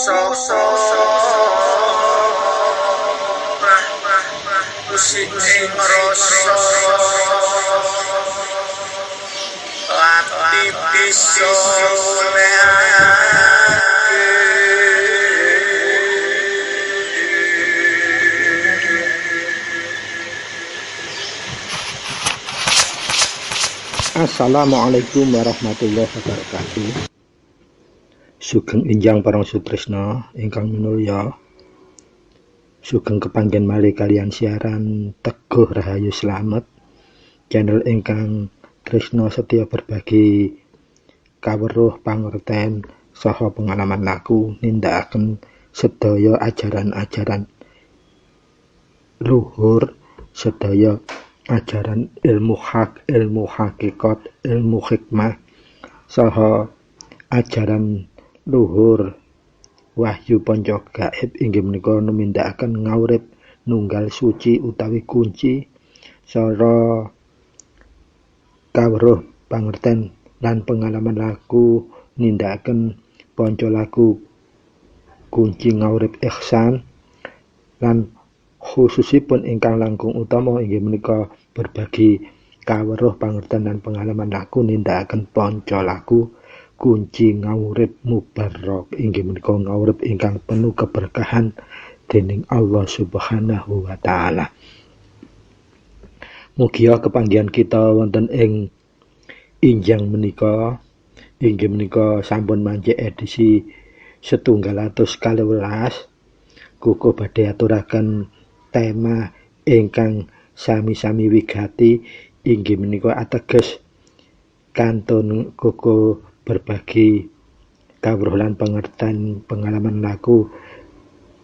Musik ing rasa ati bisa Assalamualaikum warahmatullahi wabarakatuh. Sugeng enjang parang sutresna ingkang minulya. Sugeng kepanggen malih kalian siaran Teguh Rahayu Slamet, channel ingkang tresna setya berbagi kaweruh pangerten saha pengalaman laku nindakaken sedaya ajaran-ajaran luhur, sedaya ajaran ilmu hak, ilmu hakikat, ilmu hikmah saha ajaran luhur wahyu panca gaib inggih menika numindakaken ngaurip nunggal suci utawi kunci sara kawruh pangerten lan pengalaman laku nindakaken panca laku kunci ngaurip ihsan lan khususipun ingkang langkung utama inggih menika berbagi kaweruh pangerten dan pengalaman laku nindakaken panca laku kunci ngaurip mubarok inggih menika ngaurip ingkang penuh keberkahan dening Allah Subhanahu wa taala. Mugia kepanggihan kita wonten ing injang menika inggih menika sampun manjek edisi 112. Kuku badhe aturaken tema ingkang sami-sami wigati inggih menika ateges kantun kuku berbagi kawruh lan pangerten pengalaman laku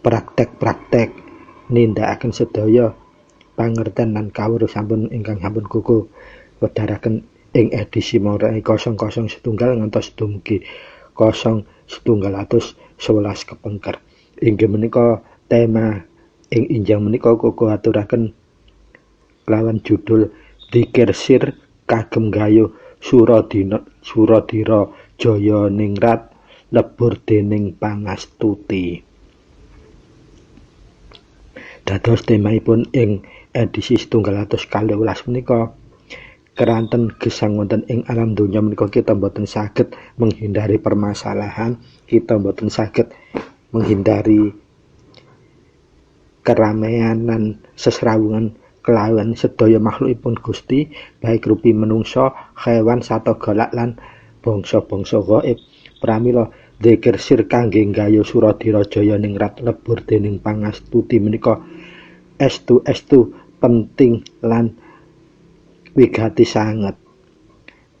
praktek-praktek nindakaken sedaya pangerten lan kawruh sampun ingkang sampun kuku wedharaken ing edisi mulai 001 ngantos dumugi 0111 kepengker. Inggih menika tema ing injang menika kuku aturaken kelawan judul Dzikir Sir kagem gayuh Suradira Jaya Ningrat lebur dening pangastuti. Dados temaipun ing edisi 112 menika keranten gesang wonten ing alam donya menika kita mboten saged menghindari permasalahan, kita mboten saged menghindari keramaian lan sesrawungan kelawan sedaya makhlukipun Gusti, baik rupi manungsa, kewan, sato galak lan bangsa-bangsa gaib. Pramila dzikir sir kangge gayuh Suradira Jaya Ningrat lebur dening pangastuti menika estu penting lan wigati sanget.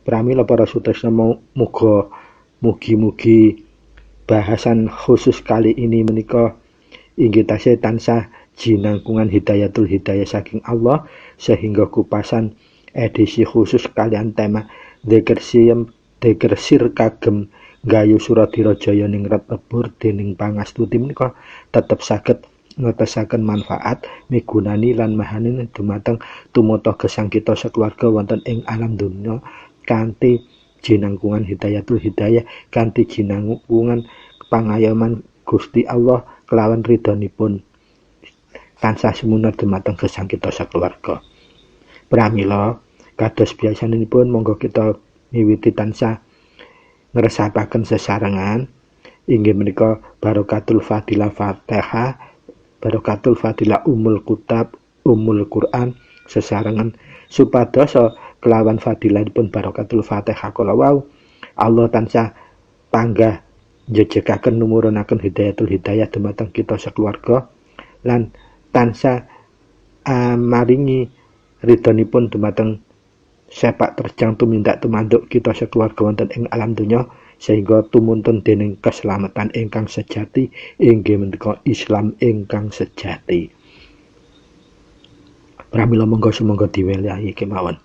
Pramila para sutresna mugi-mugi bahasan khusus kali ini menika inggih tansah jinangkungan hidayatul hidayah saking Allah sehingga kupasan edisi khusus kalian tema dzikir sir kagem gayuh Suradira Jaya Ningrat lebur dening pangastuti menika tetep saged ngetesaken manfaat migunani lan mahanin dumateng tumata gesang kita sakeluarga wonten ing alam dunya kanthi jinangkungan hidayatul hidayah, kanthi jinangkungan pangayoman Gusti Allah kelawan ridhonipun tansah sumunar dumateng gesang kita sakeluarga. Pramila kados biasanipun monggo kita miwiti tansah ngresapaken sesarengan inggih menika Barokatul Fadilah Fatihah, Barokatul Fadilah Ummul Kutab, Ummul Quran sesarengan supados kelawan fadilahipun Barokatul Fatihah kala wau Allah tansah panggah njejegaken numurunaken hidayatul hidayah dumateng kita sakeluarga lan tansah maringi ridhonipun dumateng sepak terjang tumindak tumanduk kita sakeluarga wonten ing alam donya sehingga tumuntun dening keselamatan ingkang sejati inggih menika Islam ingkang sejati. Pramila monggo sumangga diwelahi kemawon.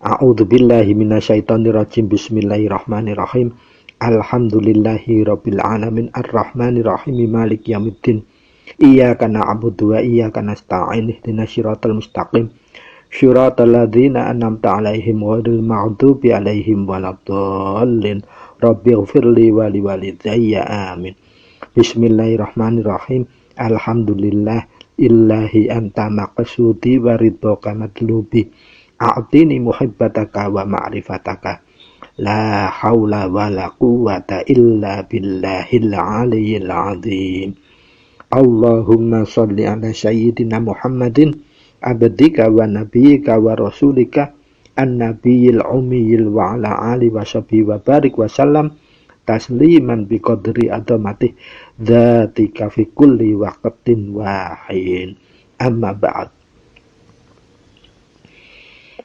A'udzubillahi minasyaitonirrajim. Bismillahirrahmanirrahim. Alhamdulillahi rabbil alamin arrahmanirrahim maliki yaumiddin. Iyyaka na'budu wa iyyaka nasta'in ihdinas siratal mustaqim syiratal ladzina an'amta 'alaihim ghairil maghdubi 'alaihim waladdallin. Rabbighfirli wa liwalidayya amin. Bismillahirrahmanirrahim. Alhamdulillah illahi anta maqsudi wa ridhoka matlubi. A'tini muhibbataka wa ma'rifataka. La haula wa la quwwata illa billahil aliyyil azim. Allahumma sholli ala sayyidina Muhammadin abdika wa nabiyyika wa rasulika an-nabiyil ummiyil wa ala ali wa sahbihi wa barik wa sallam tasliman bi qadri adamati dzatika fi kulli waqtin wahin. Amma ba'd.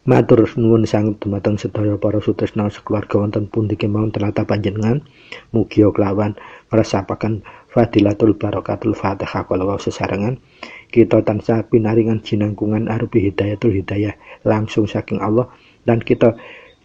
Matur nuwun sanget dumateng sedaya para sutresna sekeluarga wonten pundi kemawon tlatah panjenengan, mugi kelawan ngresapaken fadilatul barakatul Fatihah kala sesarengan kita tansah pinaringan jinangkungan arupi hidayatul hidayah langsung saking Allah, dan kita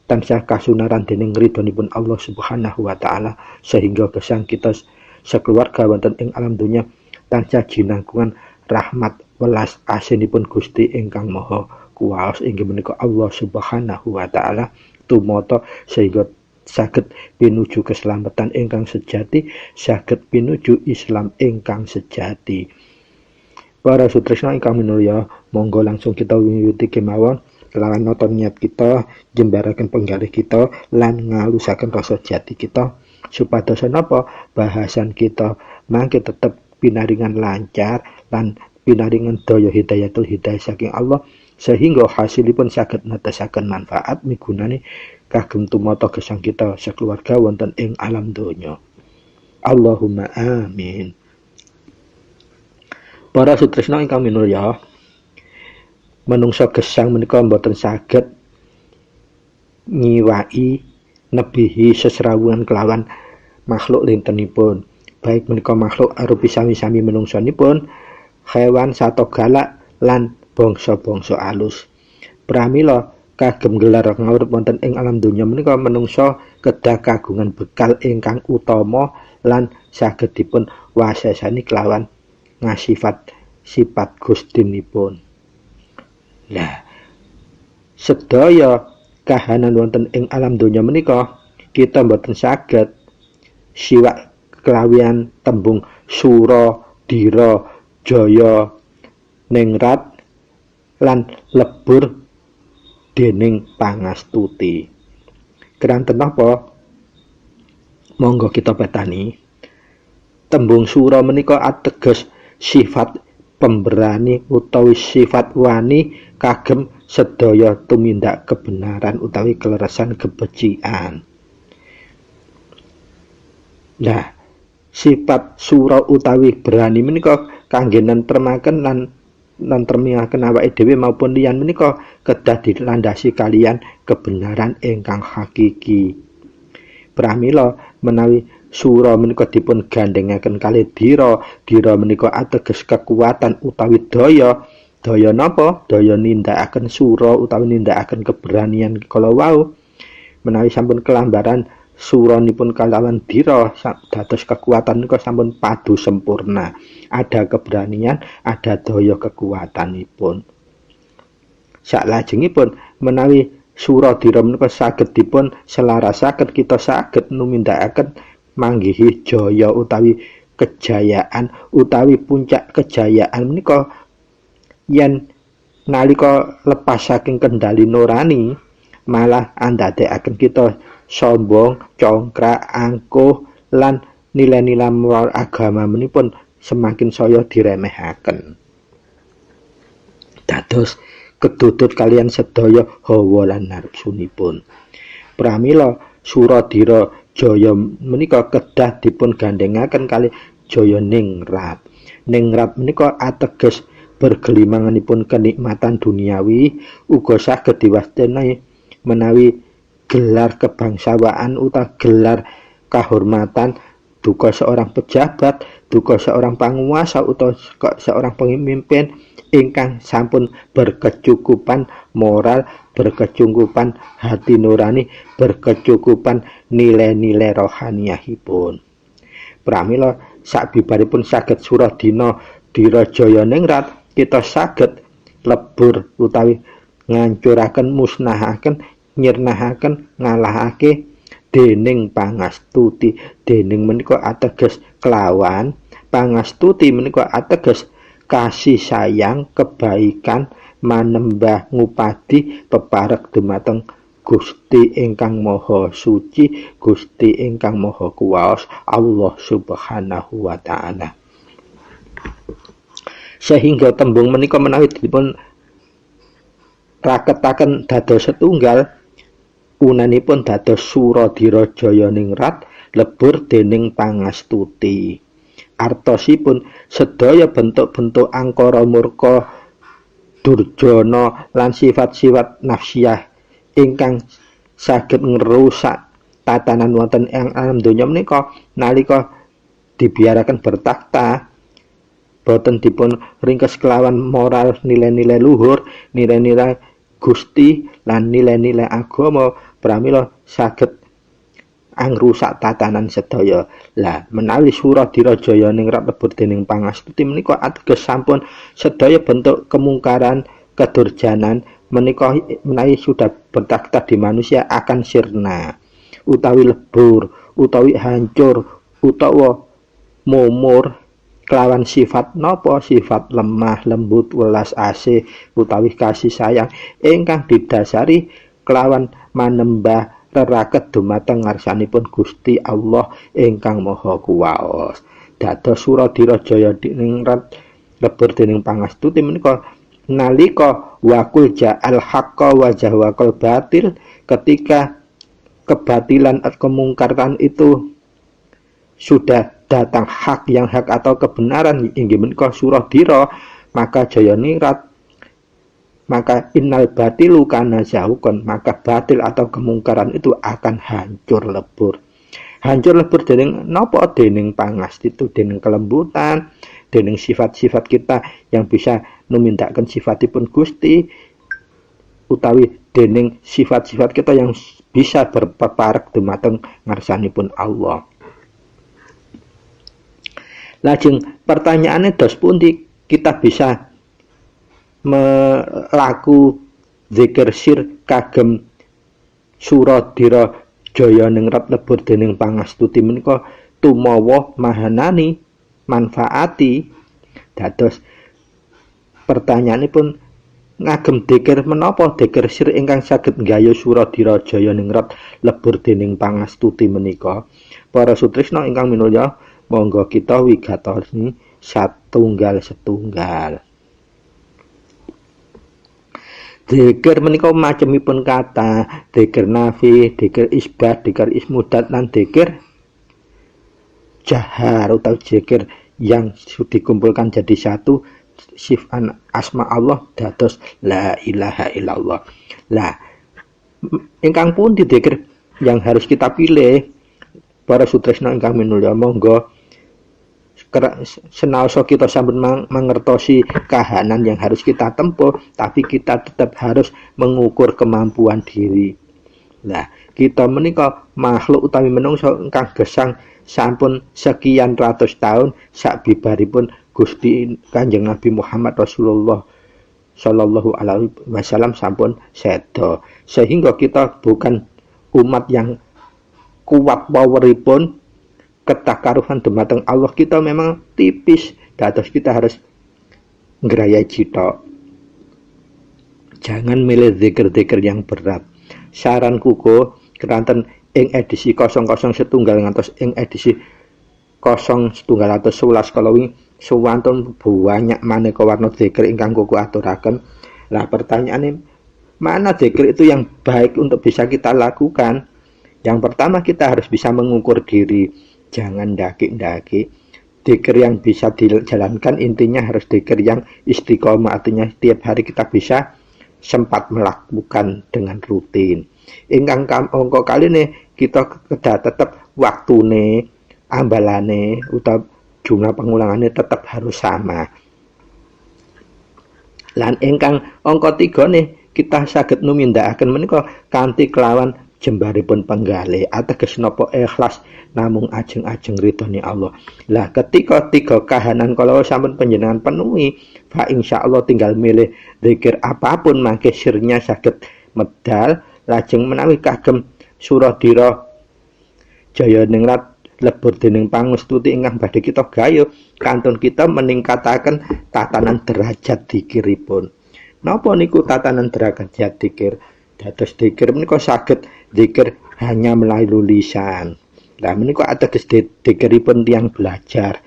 tansah kasunaran dening ridhonipun Allah Subhanahu wa taala, sehingga gesang kita sekeluarga wonten ing alam dunya tansah jinangkungan rahmat welas asinipun Gusti ingkang Maha Kuwaos inggih menika Allah Subhanahu wa taala tumata sehingga saged pinuju keselamatan ingkang sejati, saged pinuju Islam ingkang sejati. Para sutresna ingkang minulya, monggo langsung kita wiwiti kemawon kelawan nata niat kita, jembaraken penggalih kita lan ngalusaken rasa jati kita supados napa bahasan kita mangke tetep pinaringan lancar lan pinaringan daya hidayatul hidayah saking Allah, sehingga hasilipun saged netesaken manfaat migunani kagem tumata gesang kita sekeluarga wonten ing alam donya. Allahumma amin. Para sutresna ingkang minulya, manungsa gesang menika mboten saged nyiwai nebihi sesrawungan kelawan makhluk lintenipun, baik menika makhluk arupi sami-sami manungsanipun, hewan sato galak lan bangsa-bangsa alus. Pramila kagem gelar ngawur wonten ing alam donya menika manungsa kedah kagungan bekal ingkang utama lan saged dipun wasesani kelawan sifat gustinipun. Lah sedaya kahanan wonten ing alam donya menika kita mboten saged siwak kelawian tembung sura, dira, jaya, ningrat lan lebur dening pangastuti. Keranten napa? Monggo kita petani. Tembung sura menika ateges sifat pemberani utawi sifat wani kagem sedaya tumindak kebenaran utawi keleresan kebecikan. Nah, sifat sura utawi berani menika kangge nentremaken lan termiaken awake dhewe maupun liyan menika kedah dilandasi kalian kebenaran ingkang hakiki. Pramila menawi sura menika dipun gandhengaken kalih dira menika ateges kekuatan utawi daya napa? Daya nindakaken sura utawi nindakaken keberanian kala wau. Menawi sampun kelambaran suranipun kalawan dira dados kekuatan menika sampun padu sempurna. Ada keberanian, ada daya kekuatanipun. Saklajengipun menawi sura dira menika saged dipun selarasaken, kita saged numindakaken manggihi jaya utawi kejayaan utawi puncak kejayaan menika yen nalika lepas saking kendali nurani malah andadekaken kita sombong, congkrak, angkuh lan nilai-nilai moral agama menipun semakin saya diremehaken. Dados kedudut kalian sedaya hawa lan nafsunipun. Pramila sura dira jaya menika kedah dipun gandhengaken kalih jaya ningrat. Ningrat menika ateges bergelimanganipun kenikmatan duniawi, uga saged diwastani menawi gelar kebangsawaan utawa gelar kehormatan duka seorang pejabat, duka seorang penguasa utawa seorang pemimpin ingkang sampun berkecukupan moral, berkecukupan hati nurani, berkecukupan nilai-nilai rohaniyahipun. Pramila sabibaripun saged sura dina dira jaya ningrat, kita saged lebur utawi ngancuraken, musnahaken, nyirnahaken, ngalahake dening pangastuti. Dening menika ateges kelawan pangastuti menika ateges kasih sayang kebaikan manembah ngupadi peparek dumateng Gusti ingkang Maha Suci, Gusti ingkang Maha Kuwaos, Allah Subhanahu wa taala. Sehingga tembung menika menawi dipun raketaken dados setunggal, unanipun dados Suradira Jayaningrat lebur dening pangastuti. Artosipun sedaya bentuk-bentuk angkara murka durjana lan sifat-sifat nafsiyah ingkang saged ngrusak tatanan wonten ing alam donya menika nalika dibiaraken bertakhta boten dipun ringkes kelawan moral nilai-nilai luhur, nilai-nilai Gusti lan nilai-nilai agama pramila saged angrusak tatanan sedaya. Lah menawi Suradira Jayaningrat lebur dening pangastuti menika ateges sampun sedaya bentuk kemungkaran, kedurjanan menika menawi sudah bertakhta di manusia akan sirna utawi lebur utawi hancur utawa mumur kelawan sifat napa, sifat lemah lembut welas asih utawi kasih sayang ingkang didasari kelawan manembah reraket dumateng ngarsanipun Gusti Allah ingkang Maha Kuwaos. Dados Suradira Jayaningrat lebur dening pangastuti menika nalika wakul ja'al haqqa wa jahwaqal batil, ketika kebatilan atau kemungkaran itu sudah datang hak yang hak atau kebenaran inggih menika Suradira, maka Jayaningrat, maka innal batilu kana zahuqan, maka batil atau kemungkaran itu akan hancur lebur. Hancur lebur dening napa? Dening pangastuti, dening kelembutan, dening sifat-sifat kita yang bisa numindakaken sifatipun Gusti utawi dening sifat-sifat kita yang bisa berpeparek dumateng ngarsanipun Allah. Lajeng pertanyaannya dos pundi kita bisa melaku zikir sir kagem Suradira Jayaningrat lebur dening pangastuti menika tumawa mahanani manfaati. Dados pertanyaanipun ngagem dzikir menapa dzikir sir ingkang saged nggayuh Suradira Jayaningrat lebur dening pangastuti menika. Para sutresna ingkang minulya, monggo kita wigatoni satunggal-setunggal. Dzikir menika macemipun kata, dzikir nafi, dzikir isbat, dzikir ismudat lan dzikir jahar utawi dzikir yang dikumpulkan jadi satu sifat asma Allah dados la ilaha illallah. Lah ingkang pundi dzikir yang harus kita pilih? Para sutresna ingkang minulya, monggo senaosa kita sampun mangertosi kahanan yang harus kita tempuh, tapi kita tetap harus mengukur kemampuan diri. Nah, kita menika makhluk utawi menungso ingkang gesang sampun sekian ratus tahun sabibaripun Gusti Kanjeng Nabi Muhammad Rasulullah sallallahu alaihi wasallam sampun seda, sehingga kita bukan umat yang kuat poweripun ketakaruhan dumateng Allah, kita memang tipis, dados kita harus ngrayai cita. Jangan milih zikir-zikir yang berat. Saranku go keranten ing edisi 00 setunggal ngantos ing edisi 0111 kalau wingi suwantun banyak maneka warna zikir ingkang kuku aturaken. Lah pertanyaane, mana zikir itu yang baik untuk bisa kita lakukan? Yang pertama kita harus bisa mengukur diri. Jangan daki-daki. Dzikir yang bisa dijalankan intinya harus dzikir yang istiqomah, artinya tiap hari kita bisa sempat melakukan dengan rutin. Ingkang angka kali nih kita kedah tetap waktune, ambalane utawa jumlah pengulangannya tetap harus sama. Lan ingkang angka 3 nih kita saged numindakaken menika kanthi kelawan jembaripun penggalih ateges napa ikhlas namung ajeng-ajeng ridhone Allah. Lah ketika 3 kahanan kalau sampun panjenengan penuhi, fa insyaallah tinggal milih zikir apapun mangke sirnya saged medal. Lajeng menawi kagem Suradira Jayaningrat lebur dening pangestuti ingkang badhe kita gayuh kantun kita meningkataken tatanan derajat dzikiripun. Napa niku tatanan derajat dzikir? Dados dzikir menika saged dzikir hanya melalui lisan. Lah menika ateges dzikiripun tiyang belajar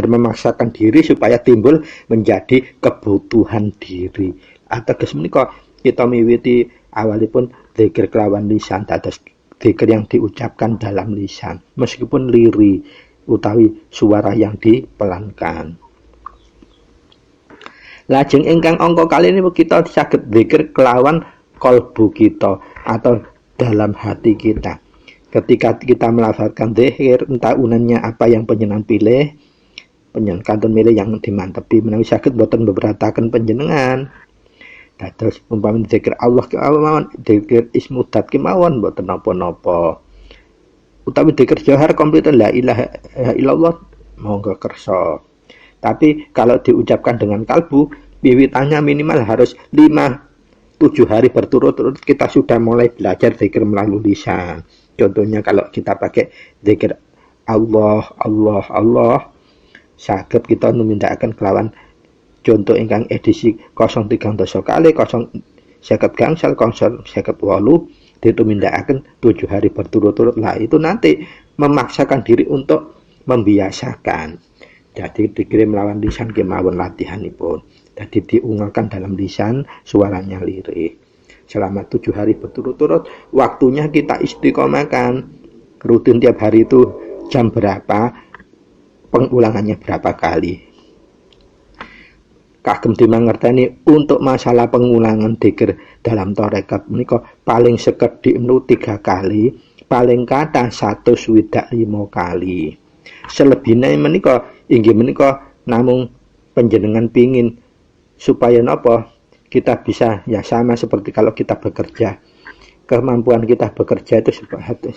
memaksakan diri supaya timbul menjadi kebutuhan diri. Ateges menika kita miwiti awalipun dzikir kelawan lisan, dados dzikir yang diucapkan dalam lisan meskipun liri utawi suara yang dipelankan. Lajeng ingkang angka kali ini kita saged dzikir kelawan kalbu kita atau dalam hati kita. Ketika kita melafalkan dzikir, entah unannya apa yang panjenengan pilih, panjenengan kantun milih yang dimantepi menawi saged boten beberataken panjenengan. Dados umpami dzikir Allah kemawon, dzikir ismudat kemawon boten napa-napa. Utawi dzikir johar komplit la ilaha illallah monggo kersa. Tapi kalau diucapkan dengan kalbu, wiwitannya minimal harus 5-7 hari berturut-turut kita sudah mulai belajar zikir melalui lisan. Contohnya kalau kita pakai zikir Allah, saged kita numindakaken kelawan contoh ingkang edisi 030 kali 050 gangsal 058 ditumindakaken 7 hari berturut-turut. Lah itu nanti memaksakan diri untuk membiasakan. Jadi dikirim melawan lisan kemawon latihanipun. Jadi diungalkan dalam lisan, suaranya lirih. Selama 7 hari berturut-turut, waktunya kita istiqomahkan. Rutin tiap hari itu jam berapa, pengulangannya berapa kali. Kagem dimangerteni untuk masalah pengulangan dzikir dalam tarekat menika paling sekedhik 3 kali, paling kathah 125 kali. Selebihnya menika inggih menika namung panjenengan pingin supaya napa kita bisa ya sama seperti kalau kita bekerja. Kemampuan kita bekerja itu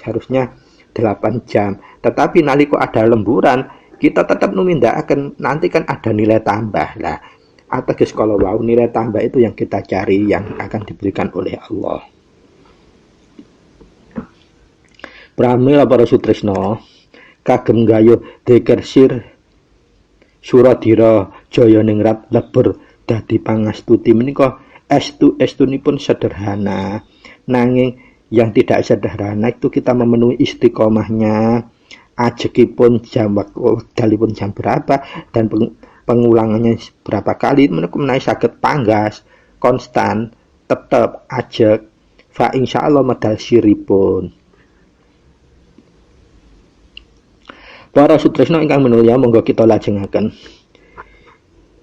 harusnya 8 jam. Tetapi nalika ada lemburan, kita tetap numindakaken nanti kan ada nilai tambah. Lah, ateges kalau wau nilai tambah itu yang kita cari yang akan diberikan oleh Allah. Pramila para sutresna kagem gayuh dzikir sir Suradira Jaya Ningrat lebur dadi pangastuti menika estunipun sederhana, nanging yang tidak sederhana itu kita memenuhi istiqomahnya, ajekipun jam wekdalipun jam berapa dan pengulangannya berapa kali menika menawi saged panggas konstan tetep ajek fa insyaallah medal siripun. Para sutresna ingkang minulya monggo kita lajengaken.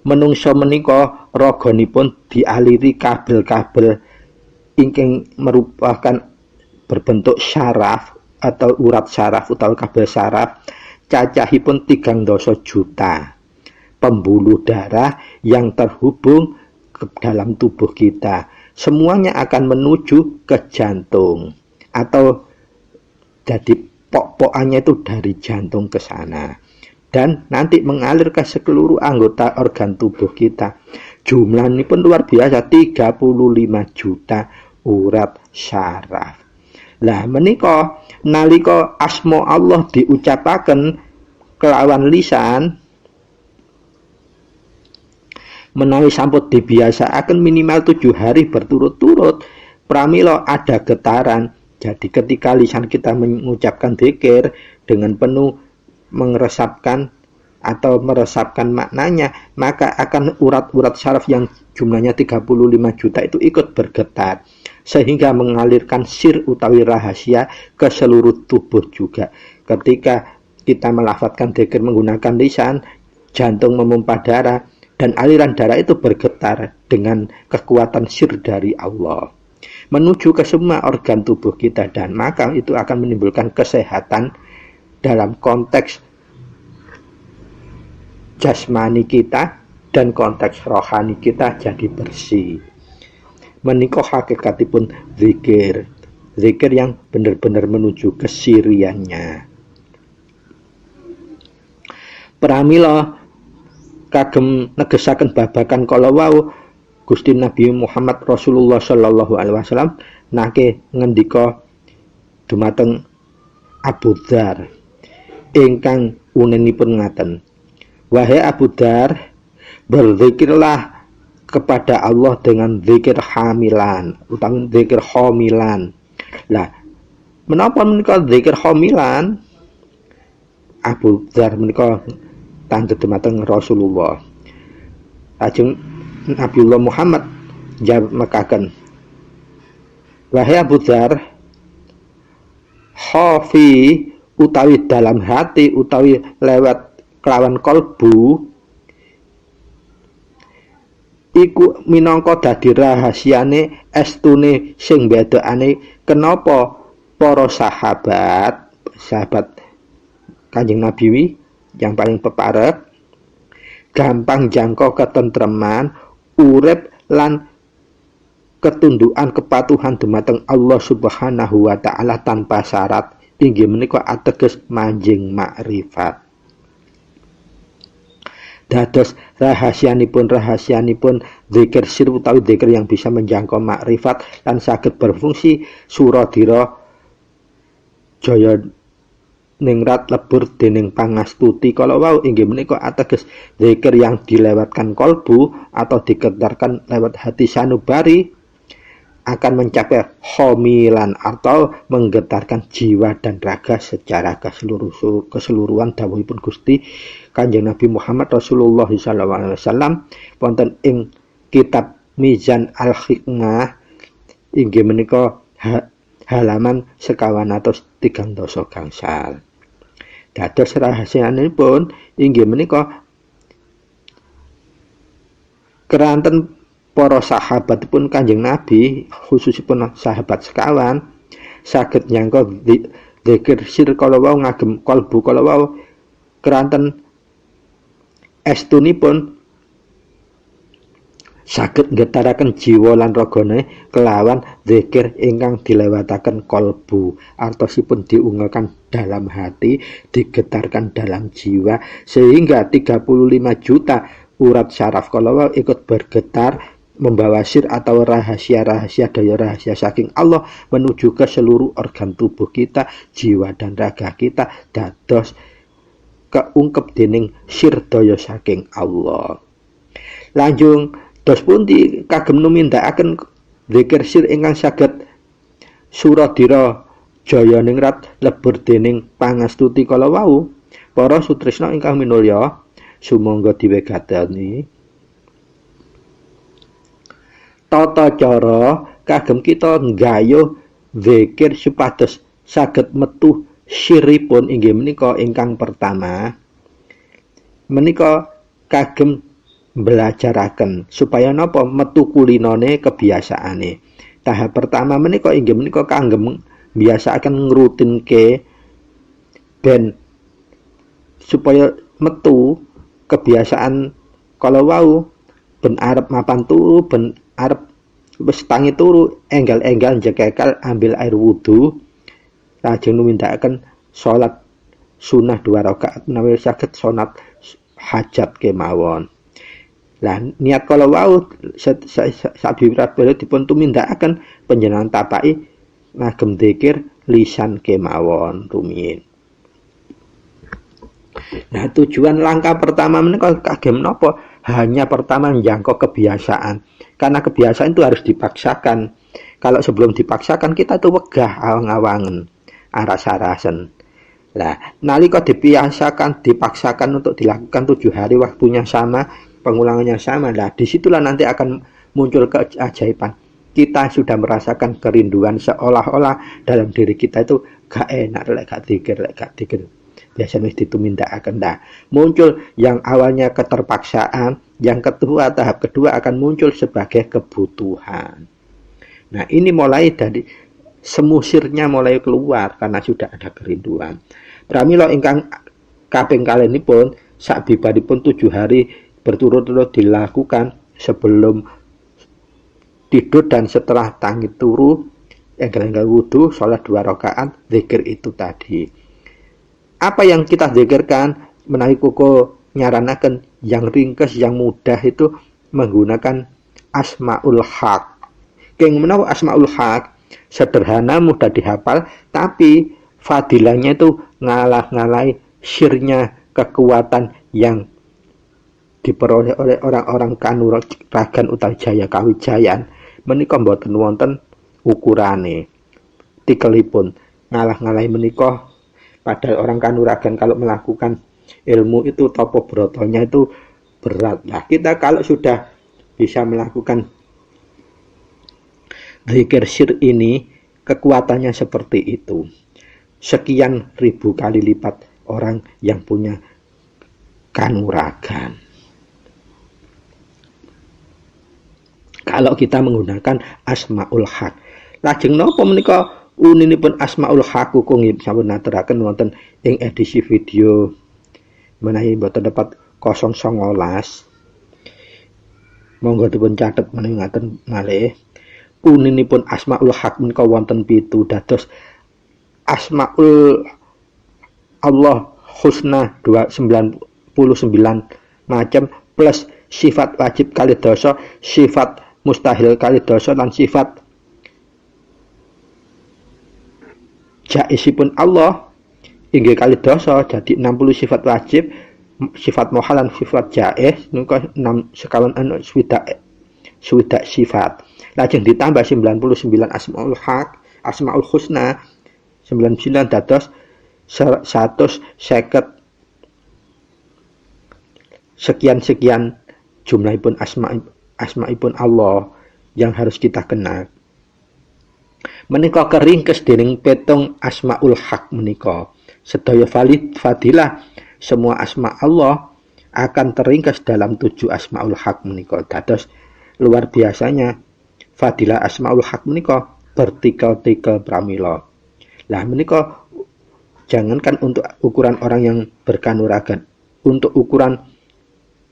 Menungso menika raganipun dialiri kabel-kabel ingkang merupakan berbentuk syaraf atau urat syaraf utawi kabel syaraf cacahipun 3 juta pembuluh darah yang terhubung ke dalam tubuh kita. Semuanya akan menuju ke jantung atau jadi pok-pokannya itu dari jantung ke sana dan nanti mengalir ke seluruh anggota organ tubuh kita. Jumlah ini pun luar biasa, 35 juta urat syaraf. Lah menika nalika asma Allah diucapaken kelawan lisan menawi sampun dibiasaaken minimal 7 hari berturut-turut, pramila ada getaran. Jadi ketika lisan kita mengucapkan dzikir dengan penuh meresapkan maknanya, maka akan urat-urat syaraf yang jumlahnya 35 juta itu ikut bergetar sehingga mengalirkan sir utawi rahasia ke seluruh tubuh juga. Ketika kita melafadzkan dzikir menggunakan lisan, jantung memompa darah dan aliran darah itu bergetar dengan kekuatan sir dari Allah menuju ke semua organ tubuh kita, dan maka itu akan menimbulkan kesehatan dalam konteks jasmani kita dan konteks rohani kita jadi bersih. Menika hakikatipun zikir yang benar-benar menuju kesiriannya. Pramila kagem negesaken babakan kala wau Gusti Nabi Muhammad Rasulullah sallallahu alaihi wasallam nake ngendika dumateng Abu Dzar, ingkang unenipun ngaten. Wahai Abu Dar, berzikirlah kepada Allah dengan zikir hamilan utawi zikir homilan. Lah, menapa menika zikir homilan? Abu Dar menika tandhet dumateng Rasulullah. Lajeng Nabiullah Muhammad jawab mekaken, wahai Abu Dar, khafi utawi dalam hati utawi lewat kelawan kolbu iku minangka dadi rahasiane estune sing bedakane kenapa para sahabat Kanjeng Nabi yang paling peparek gampang jangkau ketentreman urip lan ketundukan kepatuhan dumateng Allah Subhanahu wa taala tanpa syarat inggih menika ateges manjing makrifat. Dados rahasianipun zikir sir utawi zikir yang bisa menjangkau makrifat lan saged berfungsi suradira jaya ningrat lebur dening pangastuti kala wau inggih menika ateges zikir yang dilewatkan kolbu atau dikedarkan lewat hati sanubari akan mencapai homilan atau menggetarkan jiwa dan raga secara keseluruhan dawuhipun Gusti Kanjeng Nabi Muhammad Rasulullah SAW wonten ing kitab Mizan Al-Hikmah inggih menika halaman 1.300 gangsal. Dados rahasianipun inggih menika keranten para sahabat pun Kanjeng Nabi khususipun sahabat sekawan saged nyangka zikir sir kala wau ngagem kalbu kala wau keranten estunipun saged ngetaraken jiwa lan ragane kelawan zikir ingkang dilewataken kalbu artosipun diunggahkan dalam hati digetarkan dalam jiwa sehingga 35 juta urat syaraf kala ikut bergetar membawa sir atau rahasia-rahasia daya rahasia saking Allah menuju ke seluruh organ tubuh kita, jiwa dan raga kita dados keungkep dening sir daya saking Allah. Lanjung dos pundi kagem numindakaken zikir sir ingkang saged suradira jaya ningrat lebur dening pangastuti kala wau. Para sutresna ingkang minulya, sumangga diwegatani tata cara kagem kita nggayuh zikir supados saged metu siripun inggih menika ingkang pertama menika kagem belajaraken supaya napa metu kulinane kebiasaane. Tahap pertama menika inggih menika kagem biasaaken ngrutinke ben supaya metu kebiasaan kala wau ben arep mapan turu ben arep wis tangi turu enggal-enggal njekekal ambil air wudu lajeng numindakaken salat sunah 2 rakaat menawi saged salat hajat kemawon. Lah niat kala wau sabirat dipun tumindakaken panjenengan tapaki ngagem zikir lisan kemawon rumiyin. Nah tujuan langkah pertama menika kagem napa? Hanya pertama menjangkau kebiasaan. Karena kebiasaan itu harus dipaksakan. Kalau sebelum dipaksakan kita tuh wegah awang-awangen, aras-arasen. Lah, nalika dipaksakan untuk dilakukan 7 hari waktunya sama, pengulangannya sama. Lah, disitulah nanti akan muncul keajaiban. Kita sudah merasakan kerinduan seolah-olah dalam diri kita itu gak enak lek gak zikir. Biasanya wis ditumindakaken dah. Muncul yang awalnya keterpaksaan, yang kedua tahap kedua akan muncul sebagai kebutuhan. Nah, ini mulai dari semusirnya mulai keluar karena sudah ada kerinduan. Pramila ingkang kaping kalenipun sabibaripun 7 hari berturut-turut dilakukan sebelum tidur dan setelah tangi turu, enggal-enggal wudu, salat 2 rakaat, zikir itu tadi. Apa yang kita zikirkan menawi kuko nyaranaken yang ringkes yang mudah itu menggunakan Asmaul Haq. Keng menawa Asmaul Haq sederhana mudah dihafal tapi fadilahnya itu ngalah-ngalahi syirnya kekuatan yang diperoleh oleh orang-orang Kanuragan utawi Jaya Kawijayan menika mboten wonten ukurane. Tikelipun ngalah-ngalahi menika, padahal orang Kanuragan kalau melakukan ilmu itu topo brotonya itu berat. Nah, kita kalau sudah bisa melakukan zikir syir ini, kekuatannya seperti itu. Sekian ribu kali lipat orang yang punya Kanuragan. Kalau kita menggunakan Asmaul Haq. Lajeng napa menika uninipun Asmaul Haq kung sampun naturaken wonten ing edisi video menawi boten dapat 019. Monggo dipun catet menawi ngaten malih. Uninipun Asmaul Haq menika wonten 7 dados Asmaul Allah Husna 99 macam plus sifat wajib kali dosa, sifat mustahil kali dosa, dan sifat jaisipun Allah inggih kali dosa, jadi 60 sifat wajib, sifat mohal dan sifat jais niku 6 sekawan swidak sifat. Lajeng ditambah 99 Asmaul Haq, Asmaul Husna 99 dados 150 sekian jumlahipun asmaipun Allah yang harus kita kenal. Menika keringkes dening petung Asmaul Haq menika. Sedaya fadilah semua asma Allah akan teringkas dalam 7 Asmaul Haq menika. Dados luar biasanya fadilah Asmaul Haq menika bertikel-tikel pramila. Lah menika jangankan untuk ukuran orang yang berkanuragan, untuk ukuran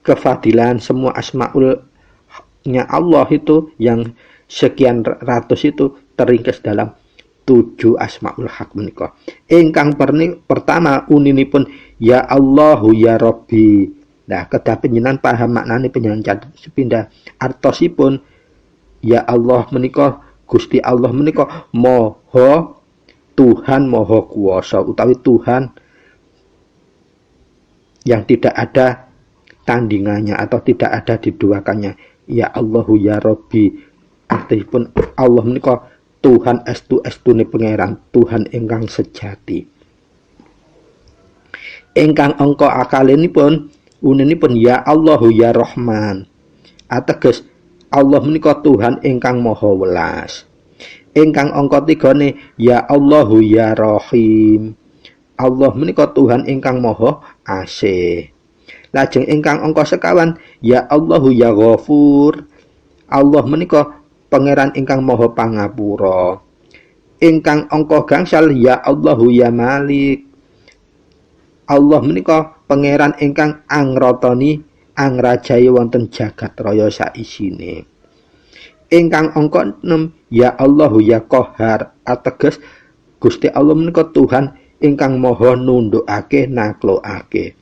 kefadilan semua asmaulnya Allah itu yang sekian ratus itu teringkas dalam 7 Asmaul Haq menika. Ingkang pertama uninipun ya Allahu ya Rabbi. Nah, kedah panjenengan paham maknane panjenengan sepindah artosipun ya Allah menika Gusti Allah menika Maha Tuhan Maha Kuwasa utawi Tuhan yang tidak ada tandingannya atau tidak ada diduakannya. Ya Allahu ya Rabbi, artipun Allah menika Tuhan estune pangeran, Tuhan ingkang sejati. Ingkang angka akalenipun uninipun ya Allahu ya Rahman. Ateges Allah menika Tuhan ingkang maha welas. Ingkang angka 3 ya Allahu ya Rahim. Allah menika Tuhan ingkang maha asih. Lajeng ingkang angka 51 ya Allahu ya Ghafur. Allah menika pangeran ingkang maha pangapura. Ingkang angka gangsal ya Allahu ya Malik. Allah menika pangeran ingkang angratoni angrajai wonten jagat raya saisine. Ingkang angka 6 ya Allahu ya Qahar, ateges Gusti Allah menika Tuhan ingkang maha nundukake naklukake.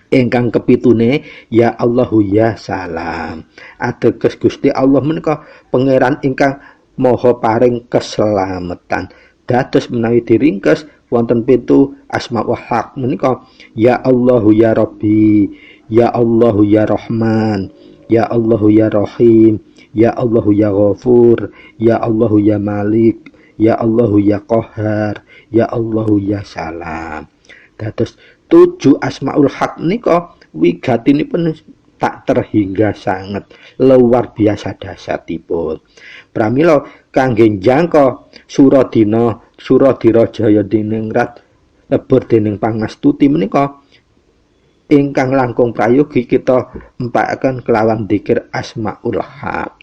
Ingkang kepitune ya Allahu ya Salam, ateges Gusti Allah menika pangeran ingkang maha paring keselamatan. Dados menawi diringkes wonten 7 Asmaul Haq menika ya Allahu ya Rabbi, ya Allahu ya Rahman, ya Allahu ya Rahim, ya Allahu ya Ghafur, ya Allahu ya Malik, ya Allahu ya Qahar, ya Allahu ya Salam. Dados 7 Asmaul Haq menika wigatinipun tak terhingga sangat luar biasa dahsyatipun. Pramila kangge njangka Suradina Jaya Diningrat lebur dening pangastuti menika ingkang langkung prayogi kita empakaken kelawan dzikir Asmaul Haq.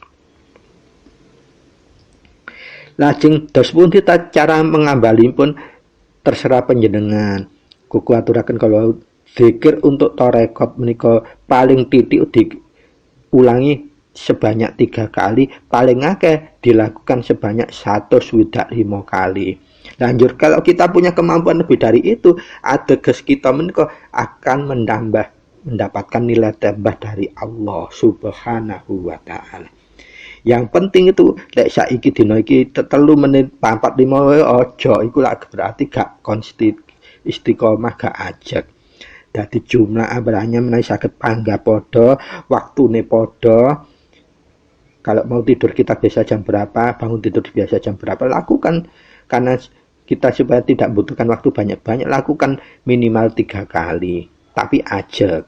Lajeng dos pundi cara mengambalipun terserah panjenengan. Kuku aturaken kalau dzikir untuk tarekat menika paling titik diulangi sebanyak 3 kali, paling akeh dilakukan sebanyak 125 kali. Lanjut kalau kita punya kemampuan lebih dari itu, ateges kita menika akan mendapatkan nilai tambah dari Allah Subhanahu wa taala. Yang penting itu lek saiki dina iki 3 menit 4-5 aja iku lak berarti gak istiqomah gak ajeg. Dadi jumlah amrahnya menawi saged panggah padha, waktune padha. Kalau mau tidur kita biasa jam berapa, bangun tidur biasa jam berapa, lakukan. Karena kita supaya tidak membutuhkan waktu banyak-banyak, lakukan minimal 3 kali. Tapi ajeg.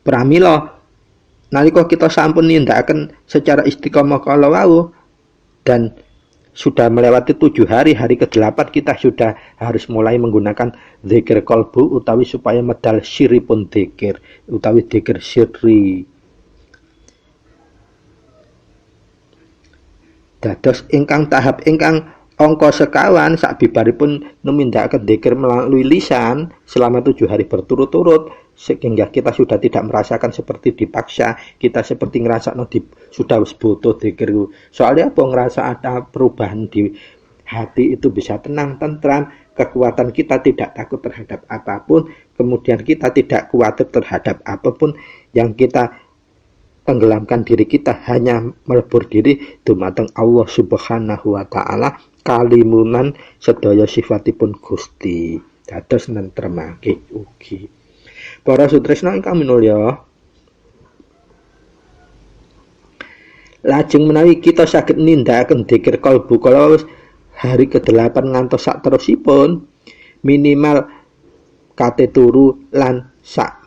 Pramila nalika kita sampun nindakaken secara istiqomah kala wau dan sudah melewati 7 hari, hari ke-8 kita sudah harus mulai menggunakan zikir kolbu utawi supaya medal siripun zikir utawi zikir sirri. Dados ingkang tahap ingkang angka sekawan sabibaripun numindakaken zikir melalui lisan selama 7 hari berturut-turut, sehingga kita sudah tidak merasakan seperti dipaksa, kita seperti ngerasa sudah butuh zikir. Soalnya apa, ngerasa ada perubahan di hati itu bisa tenang, tentram, kekuatan kita tidak takut terhadap apapun, kemudian kita tidak khawatir terhadap apapun, yang kita tenggelamkan diri kita hanya melebur diri dumateng Allah Subhanahu wa taala, kalimunan sedaya sifatipun Gusti. Dados nentremake ugi. Para sutresna ingkang minulya, lajeng menawi kita saged nindakaken dzikir kalbu kala hari ke-8 ngantos sak terusipun, minimal kate turu lan sak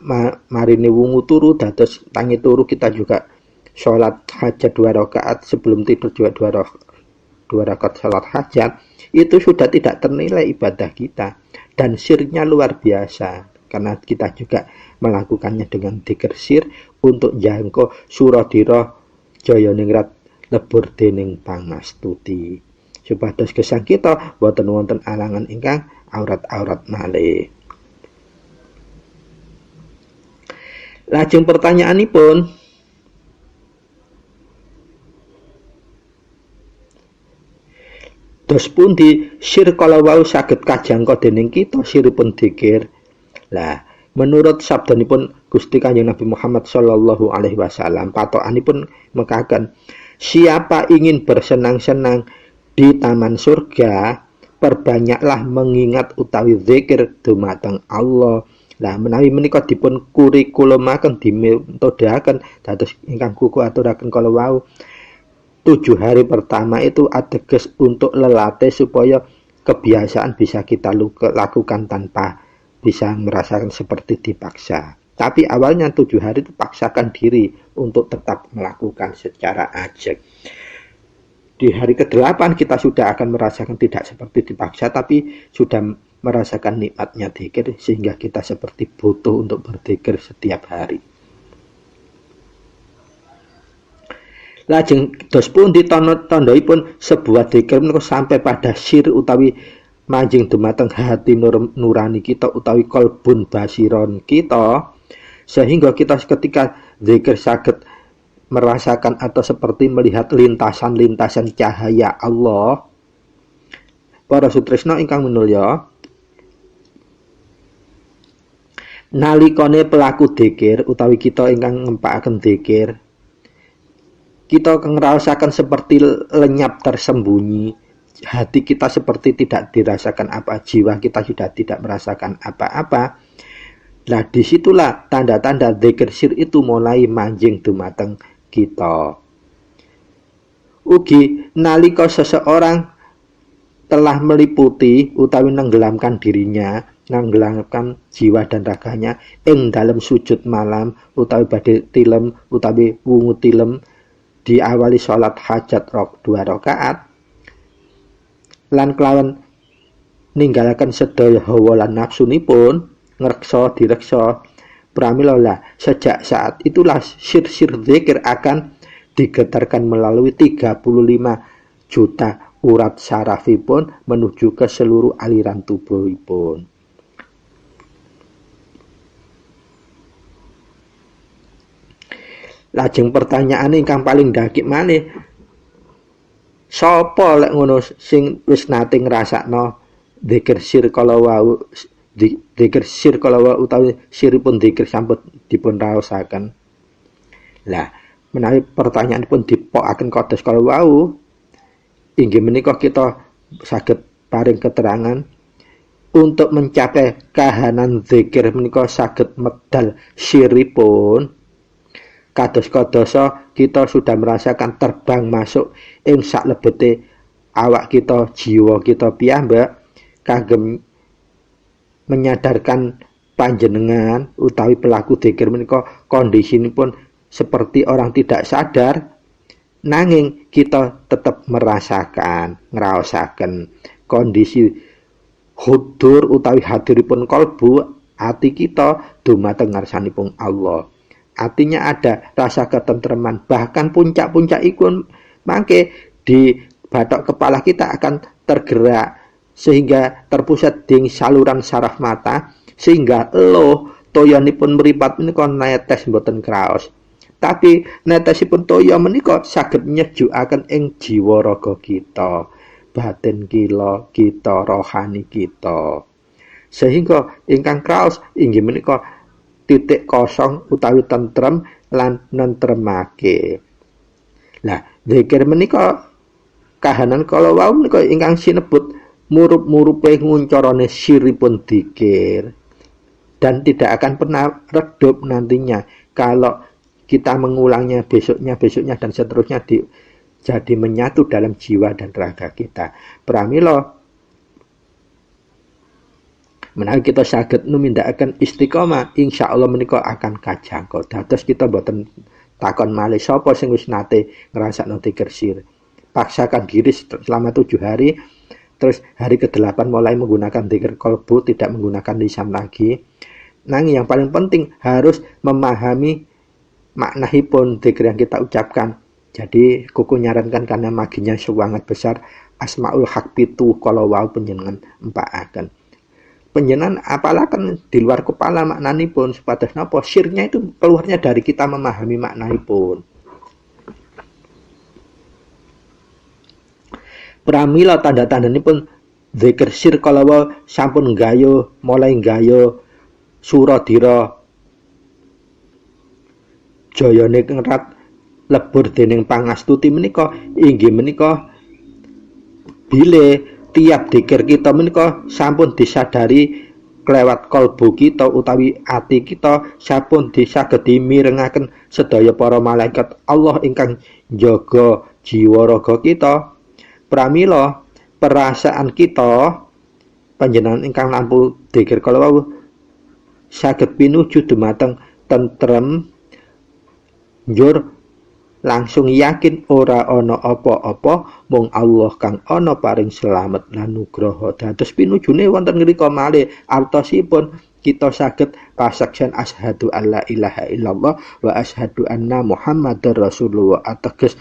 marine wungu turu, dados tangi turu kita juga sholat hajat 2 rakaat, sebelum tidur juga 2 rakaat sholat hajat, itu sudah tidak ternilai ibadah kita dan sirnya luar biasa, karena kita juga melakukannya dengan dzikir sir untuk jangko suradira jaya ningrat lebur dening pangastuti, supados gesang kita boten wonten alangan ingkang aurat-aurat malih. Lajeng pertanyaanipun, dos pundi sir kala wau saged kajangka dening kita siripun dzikir? Lah, menurut sabdanipun Gusti Kanjeng Nabi Muhammad sallallahu alaihi wasallam, patokanipun mekaken, siapa ingin bersenang-senang di taman surga, perbanyaklah mengingat utawi zikir dumateng Allah. Lah menawi menika dipun kurikulumaken dimetodaken dados ingkang kuku aturaken kala wau, 7 hari pertama itu ateges untuk lelatih supaya kebiasaan bisa kita lakukan tanpa bisa merasakan seperti dipaksa. Tapi awalnya 7 hari itu paksakan diri untuk tetap melakukan secara ajeg. Di hari ke-8 kita sudah akan merasakan tidak seperti dipaksa, tapi sudah merasakan nikmatnya dzikir, sehingga kita seperti butuh untuk berzikir setiap hari. Lajeng dos pundi tandhaipun sebuah dzikir menika sampai pada sir utawi manjing dumateng hati nurani kita utawi kolbun basiron kita, sehingga kita ketika dzikir saged merasakan atau seperti melihat lintasan-lintasan cahaya Allah. Para sutresna ingkang minulya, nalikane pelaku dzikir utawi kita ingkang ngempakaken dzikir, kita ngerasakan seperti lenyap tersembunyi, hati kita seperti tidak dirasakan apa, jiwa kita sudah tidak merasakan apa-apa. Nah, disitulah tanda-tanda dzikir sir itu mulai manjing dumateng kita. Ugi nalika seseorang telah meliputi utawi nenggelamkan dirinya, nenggelamkan jiwa dan raganya ing dalam sujud malam utawi badhe tilem utawi wungu tilem, diawali sholat hajat 2 rakaat lan kelawan ninggalaken sedaya hawa lan nafsunipun, ngreksa direksa, pramila lah sejak saat itulah sir-sir zikir akan digetarkan melalui 35 juta urat sarafipun menuju ke seluruh aliran tubuhipun. Lajeng pertanyaan ingkang paling dakik malih, sapa lek ngono sing wis nate ngrasakno dzikir sir kala wau, dzikir sir kala wau utawi siripun dzikir sampun dipun raosaken. Lah menawi pertanyaanipun dipokaken kados kala wau, inggih menika kita saged paring keterangan untuk mencapai kahanan zikir menika saged medal siripun kados-kadosa kita sudah merasakan terbang masuk ing saklebete awak kita, jiwa kita piyambak kagem menyadarkan panjenengan utawi pelaku zikir menika kondisinipun seperti orang tidak sadar, nanging kita tetap merasakan, ngraosaken kondisi hudur utawi hadiripun kalbu ati kita dumateng ngarsanipun Allah. Artinya ada rasa ketentreman, bahkan puncak-puncak ikun mangke di batok kepala kita akan tergerak sehingga terpusat di saluran saraf mata sehingga toyanipun mripat menika netes mboten kraos. Tapi netesipun toya menika saged nyejukaken ing jiwa raga kita, batin kita, rohani kita. Sehingga ingkang kraos inggih menika titik kosong utawi tentrem lan nentremake. Lah, zikir menika kahanan kala wau menika ingkang sinebut murup-murupe nguncarane siripun zikir dan tidak akan pernah redup nantinya kalau kita mengulangnya besoknya dan seterusnya jadi menyatu dalam jiwa dan raga kita. Pramila menawi kita saged numindakaken istiqomah, insyaallah menika akan kajangka. Dados kita boten takon malih sapa sing wis nate ngrasakno zikir sir. Paksakan diri selama 7 hari, terus hari ke-8 mulai menggunakan zikir qalbu, tidak menggunakan lisan lagi. Nanging yang paling penting harus memahami maknahipun zikir yang kita ucapkan. Jadi kuku nyarankan karena maginya sangat besar Asmaul Haq pitu kalau wau panjenengan empakaken. Panjenengan apalaken di luar kepala maknanipun supados napa sirnya itu keluarnya dari kita memahami maknanipun. Pramila tanda-tandanipun zikir sir kalawa sampun nggayo mulai nggayo suradira jayane ngerat lebur dening pangastuti menika inggih menika bile tiap zikir kita menika sampun disadari kelewat kalbu kita utawi ati kita sampun disagedi mirengaken sedaya para malaikat Allah ingkang njaga jiwa raga kita. Pramila perasaan kita panjenengan ingkang nampu zikir kala wau saged pinuju dumateng tentrem njur langsung yakin ora ana apa-apa mung Allah kang ana paring slamet lan nugraha. Dados pinujune wonten ngrika malih artosipun kita saged pasaksian asyhadu alla ilaha illallah wa asyhadu anna Muhammadar Rasulullah. Ateges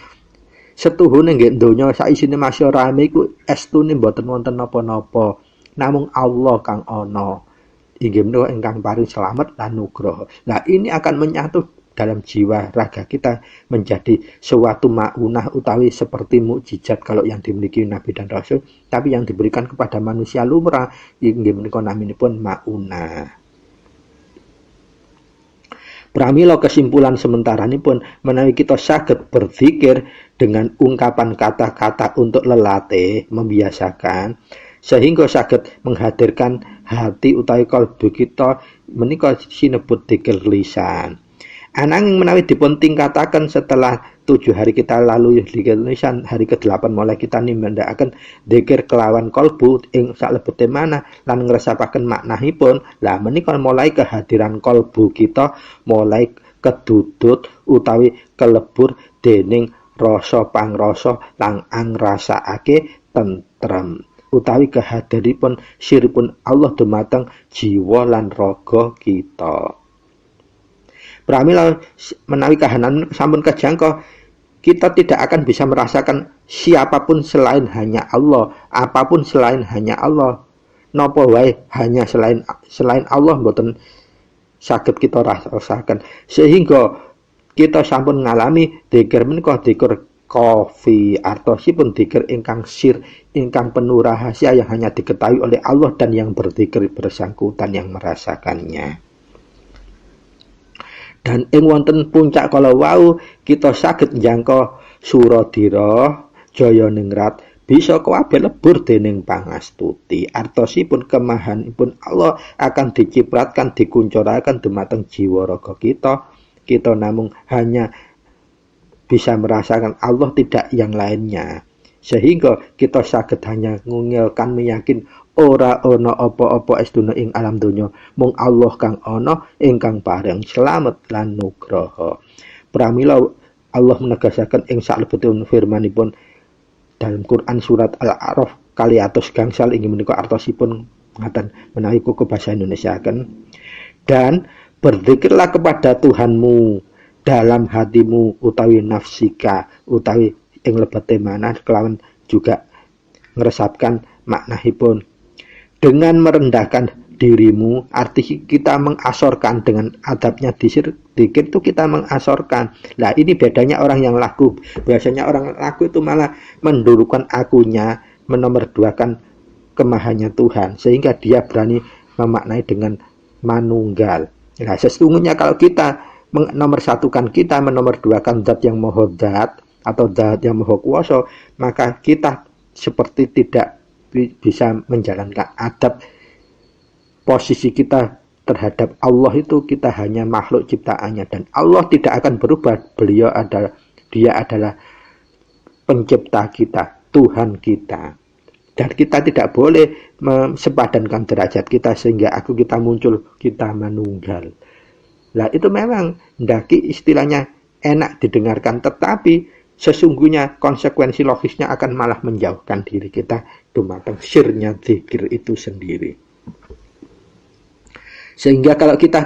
setuhune nggih donya saisine masyarakat iku estune mboten wonten napa-napa namung Allah kang ana inggih menika ingkang paring slamet lan nugraha. Nah, ini akan menyatu dalam jiwa raga kita menjadi suatu maunah utawi seperti mukjizat kalau yang dimiliki Nabi dan Rasul, tapi yang diberikan kepada manusia lumrah inggih menika naminipun maunah. Pramila kesimpulan sementarane pun menawi kita saged berzikir dengan ungkapan kata-kata untuk lelatih membiasakan sehingga saged menghadirkan hati utawi kalbu kita menika sinebut zikir lisan. Ananging menawi dipun tingkataken setelah 7 hari kita lalu zikir lisan, hari ke-8 mulai kita nimandakaken zikir kelawan kalbu ing saklebete manah lan ngresapaken maknahipun. Lah menika mulai kehadiran kalbu kita mulai kedudut utawi kelebur dening rasa pangrasa lan angrasakake tentrem utawi kehadiripun siripun Allah dumateng jiwa lan raga kita. Pramila menawi kahanan sampun kajangka, kita tidak akan bisa merasakan siapapun selain hanya Allah, apapun selain hanya Allah. Napa wae hanya selain Allah mboten saged kita rasakan. Sehingga kita sampun ngalami zikir menika zikir kofi artosipun zikir ingkang sir, ingkang penuh rahasia yang hanya diketahui oleh Allah dan yang berzikir bersangkutan yang merasakannya. Dan ing wonten puncak kala wau kita saged njangka suradira jaya ningrat bisa kabeh lebur dening pangastuti. Artosipun kemahanipun Allah akan dicipratkan, dikuncuraken dumateng jiwa raga kita. Kita namung hanya bisa merasakan Allah, tidak yang lainnya. Sehingga kita saged hanya ngungilkan meyakin ora ana apa-apa estuna ing alam donya, mung Allah kang ana ingkang paring slamet lan nugraha. Pramila Allah menegasaken ing salebetipun firman-Ipun dalam Quran surat Al-A'raf kali atus gangsal inggih menika artosipun ngaten menawi kuku basa Indonesiaken, dan berzikirlah kepada Tuhanmu dalam hatimu utawi nafsika utawi ing lebete manah kelawan juga ngresapkan maknahipun dengan merendahkan dirimu. Arti kita mengasorkan dengan adabnya dikir itu kita mengasorkan. Nah ini bedanya orang yang laku. Biasanya orang laku itu malah mendulukan akunya, menomorduakan kemahannya Tuhan, sehingga dia berani memaknai dengan manunggal. Nah sesungguhnya kalau kita menomorsatukan, kita menomorduakan zat yang maha zat atau zat yang maha kuwasa, maka kita seperti tidak bisa menjalankan adab. Posisi kita terhadap Allah itu kita hanya makhluk ciptaannya, dan Allah tidak akan berubah. Dia adalah pencipta kita, Tuhan kita, dan kita tidak boleh sepadankan derajat kita sehingga kita muncul, kita manunggal. Lah itu memang ndaki istilahnya enak didengarkan, tetapi sesungguhnya konsekuensi logisnya akan malah menjauhkan diri kita dumateng syirnya zikir itu sendiri. Sehingga kalau kita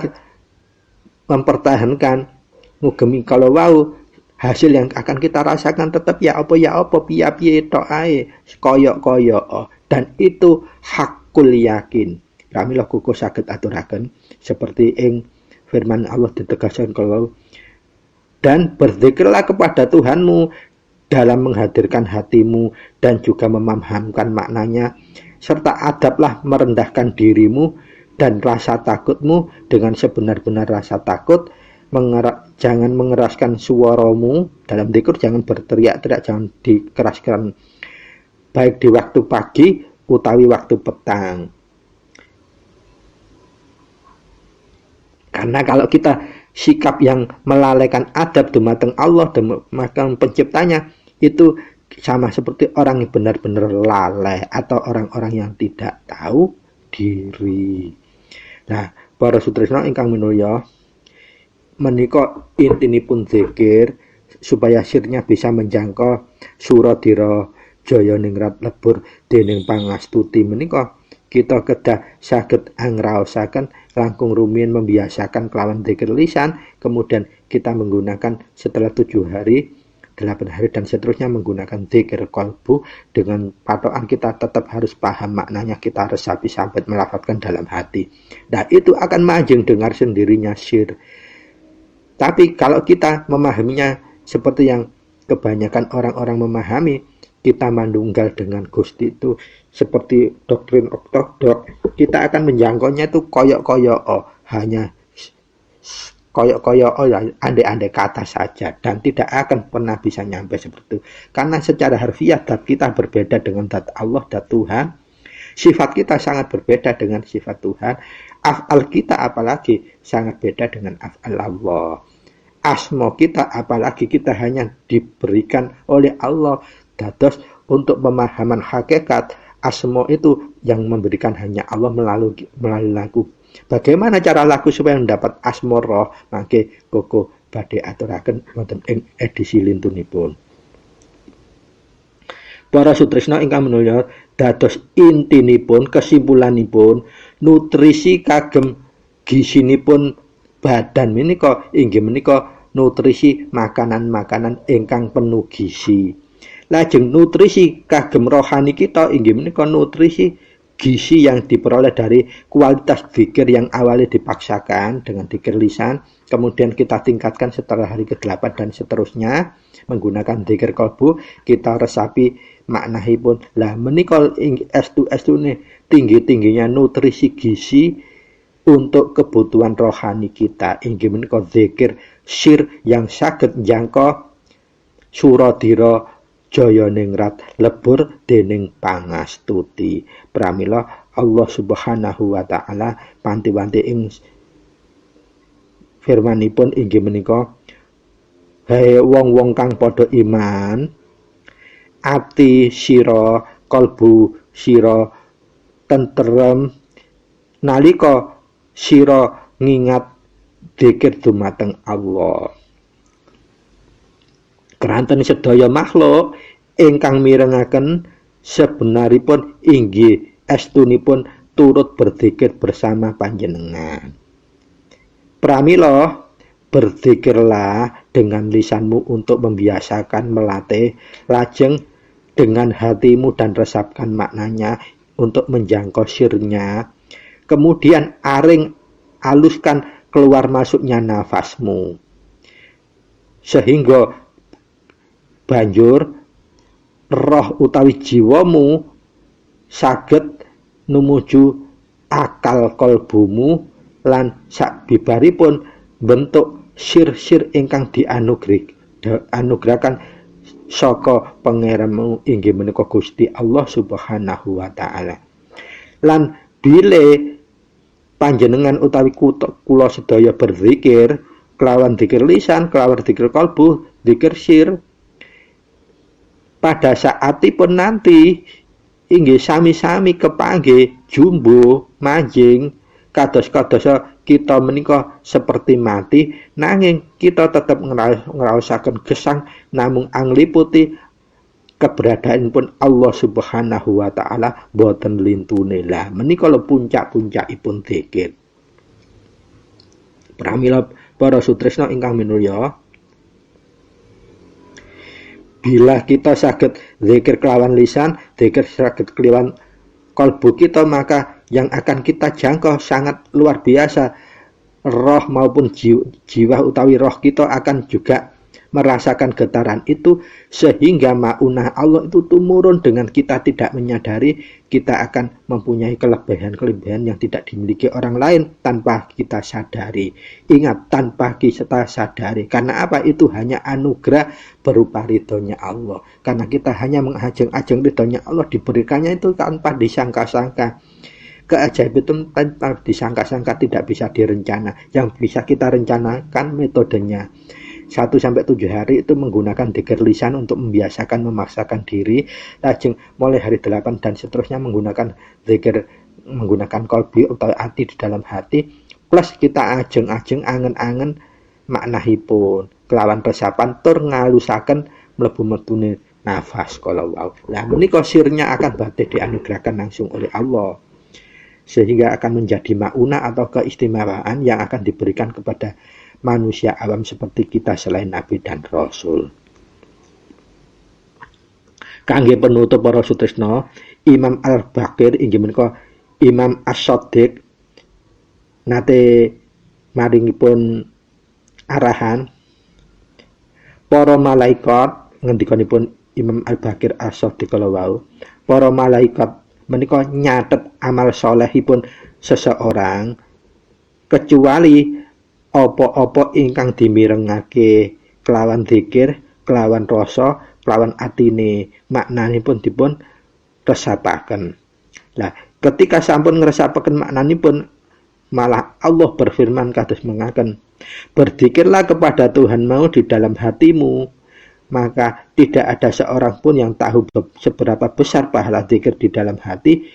mempertahankan ngugemi kalau wau, hasil yang akan kita rasakan tetap ya apa piye tok ae koyok dan itu hakul yakin. Kami lho kuku saged aturaken seperti ing firman Allah ditegaskan kalau dan berzikirlah kepada Tuhanmu dalam menghadirkan hatimu dan juga memahamkan maknanya, serta adablah merendahkan dirimu dan rasa takutmu dengan sebenar-benar rasa takut. Jangan mengeraskan suaramu dalam dzikir, jangan berteriak-teriak, jangan dikeraskan baik di waktu pagi utawi waktu petang. Karena kalau kita sikap yang melalaikan adab dumateng Allah, dumateng penciptanya, itu sama seperti orang yang benar-benar lalai atau orang-orang yang tidak tahu diri. Nah, para sutresna ingkang minulya, menika intinipun zikir supaya sirnya bisa menjangkau Suradira Jaya ningrat lebur dening pangastuti menika kita kedah saged angraosaken langkung rumiyin membiasakan kelawan zikir lisan, kemudian kita menggunakan setelah 7 hari, 8 hari dan seterusnya menggunakan zikir qalbu dengan patokan kita tetap harus paham maknanya, kita resapi sampai melafadzkan dalam hati. Nah itu akan majeng dengar sendirinya syir. Tapi kalau kita memahaminya seperti yang kebanyakan orang-orang memahami, kita mandunggal dengan Gusti itu seperti doktrin ortodok, kita akan menjangkaunya itu koyok-koyok, hanya koyok-koyok, andai-andai kata saja, dan tidak akan pernah bisa nyampe seperti itu. Karena secara harfiah dat kita berbeda dengan dat Allah, dat Tuhan. Sifat kita sangat berbeda dengan sifat Tuhan. Af'al kita apalagi sangat beda dengan af'al Allah. Asma kita apalagi kita hanya diberikan oleh Allah. Dados untuk pemahaman hakikat asma itu yang memberikan hanya Allah melalui lagu. Bagaimana cara lagu supaya mendapat asma roh? Mangke koko badhe aturaken wonten ing edisi lintunipun. Para sutresna ingkang minulya, dados intinipun, kesimpulanipun, nutrisi kagem gizinipun badan menika inggih menika nutrisi makanan-makanan ingkang penuh gizi. Lajeng nutrisi kagem rohani kita inggih menika nutrisi gizi yang diperoleh dari kualitas zikir yang awalnya dipaksakan dengan zikir lisan, kemudian kita tingkatkan setelah hari ke-8 dan seterusnya menggunakan zikir qalbu, kita resapi maknahipun. Lah menika estune tinggi-tingginya nutrisi gizi untuk kebutuhan rohani kita inggih menika zikir syir yang saged njangka Suradira jaya ningrat lebur dening pangastuti. Pramila Allah Subhanahu wa taala panti-wanti ing firmanipun inggih menika, "Hai wong-wong kang padha iman, ati sira, kalbu sira tentrem nalika sira ngingat dzikir dumateng Allah." Keranten sedaya makhluk ingkang mirengaken sebenaripun inggih estunipun turut berzikir bersama panjenengan. Pramila berzikirlah dengan lisanmu untuk membiasakan melatih, lajeng dengan hatimu dan resapkan maknanya untuk menjangkau sirnya. Kemudian aring aluskan keluar masuknya nafasmu. Sehingga banjur roh utawi jiwamu saged numuju akal kalbumu lan sabibaripun bentuk sir-sir ingkang dianugerahkan saka pangeranmu inggih menika Gusti Allah Subhanahu wa taala. Lan bile panjenengan utawi kula sedaya berzikir kelawan zikir lisan, kelawan zikir kalbu, zikir sir, pada saatipun nanti inggih sami-sami kepanggih jumbo manjing kados-kados kita menika seperti mati, nanging kita tetap ngraosaken gesang namung angliputi keberadaanipun Allah Subhanahu wa taala boten lintune. Lah menika lho puncak-puncakipun zikir. Pramila para sutresna ingkang minulya, bila kita saged zikir kelawan lisan, zikir saged kelawan kalbu kita, maka yang akan kita jangkau sangat luar biasa. Roh maupun jiwa utawi roh kita akan juga merasakan getaran itu, sehingga maunah Allah itu tumurun dengan kita tidak menyadari. Kita akan mempunyai kelebihan-kelebihan yang tidak dimiliki orang lain tanpa kita sadari. Ingat, tanpa kita sadari. Karena apa? Itu hanya anugerah berupa ridhonya Allah. Karena kita hanya mengajeng-ajeng ridhonya Allah, diberikannya itu tanpa disangka-sangka. Keajaiban itu tanpa disangka-sangka, tidak bisa direncana. Yang bisa kita rencanakan metodenya. 1-7 hari itu menggunakan dzikir lisan untuk membiasakan memaksakan diri, lajeng mulai hari 8 dan seterusnya menggunakan zikir, menggunakan qalbi atau hati di dalam hati, plus kita ajeng-ajeng angen-angen maknahipun kelawan resapan tur ngalusaken mlebu-metune nafas kalau wau. Lah menika sirnya akan badhe dianugerahkan langsung oleh Allah, sehingga akan menjadi maunah atau keistimewaan yang akan diberikan kepada manusia awam seperti kita selain Nabi dan Rasul. Kangge penutup para sutresna, Imam Al-Baqir inggih menika Imam As-Shadiq nate maringipun arahan para malaikat, ngendikanipun Imam Al-Baqir As-Shadiq kala wau, para malaikat menika nyatet amal salehipun seseorang kecuali apa-apa ingkang dimirengake kelawan zikir, kelawan rasa, kelawan atine, maknanipun dipun resapaken. Lah, ketika sampun ngresapaken maknanipun, malah Allah berfirman kados mengaken, "Berzikirlah kepada Tuhanmu di dalam hatimu, maka tidak ada seorang pun yang tahu seberapa besar pahala zikir di dalam hati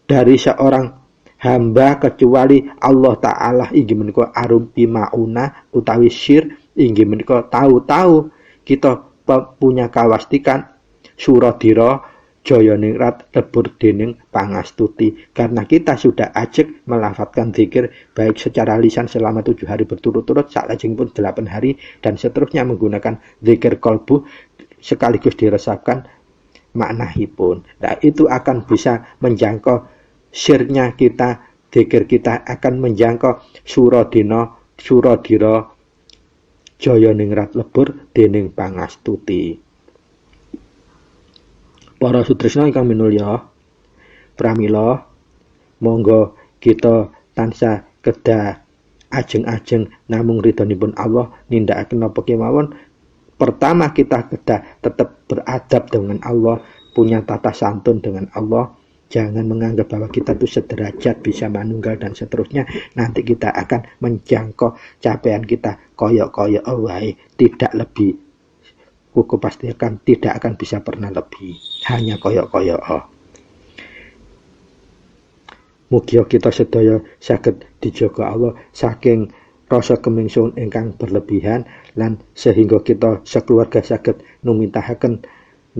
dari seorang hamba kecuali Allah Ta'ala inggih menika arumpi mauna utawi syir inggih menika tahu-tahu kita punya kawastikan suradira jaya ningrat lebur dening pangastuti, karena kita sudah ajek melafadzkan zikir baik secara lisan selama 7 hari berturut-turut, salajengipun 8 hari dan seterusnya menggunakan zikir kalbu sekaligus diresapkan maknahipun. Nah, itu akan bisa menjangkau sirnya kita, zikir kita akan menjangkau suradira jaya ningrat lebur dening pangastuti. Para sutresna ingkang minulya, pramila monggo kita tansah kedah ajeng-ajeng namung ridhonipun Allah nindakaken napa kemawon pertama kita tetap beradab dengan Allah, punya tata santun dengan Allah. Jangan menganggap bahwa kita itu sederajat, bisa manunggal dan seterusnya. Nanti kita akan menjangkau capaian kita koyok-koyok wae, tidak lebih. Kuku pastikan tidak akan bisa pernah lebih. Hanya koyok-koyok. Mugia kita sedaya saged dijaga Allah saking rasa kemingsun ingkang berlebihan lan sehingga kita sekeluarga saged numintahaken